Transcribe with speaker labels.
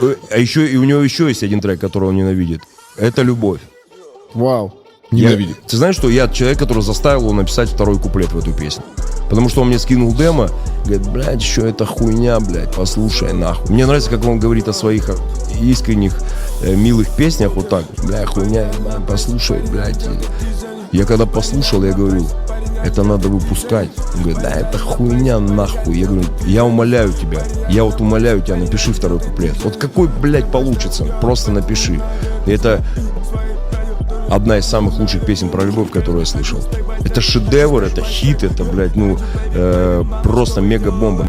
Speaker 1: А еще и у него еще есть один трек, который он ненавидит. Это «Любовь».
Speaker 2: Вау.
Speaker 3: Ненавидит.
Speaker 1: Ты знаешь, что я человек, который заставил его написать второй куплет в эту песню. Потому что он мне скинул демо, говорит, блядь, что это хуйня, блядь, послушай нахуй. Мне нравится, как он говорит о своих искренних, милых песнях, вот так, бля, хуйня, послушай, блядь. Я когда послушал, я говорю, это надо выпускать. Он говорит, да, это хуйня нахуй. Я говорю, я умоляю тебя, напиши второй куплет. Вот какой, блядь, получится, просто напиши. И это одна из самых лучших песен про любовь, которую я слышал. Это шедевр, это хит, это, блядь, просто мега-бомба.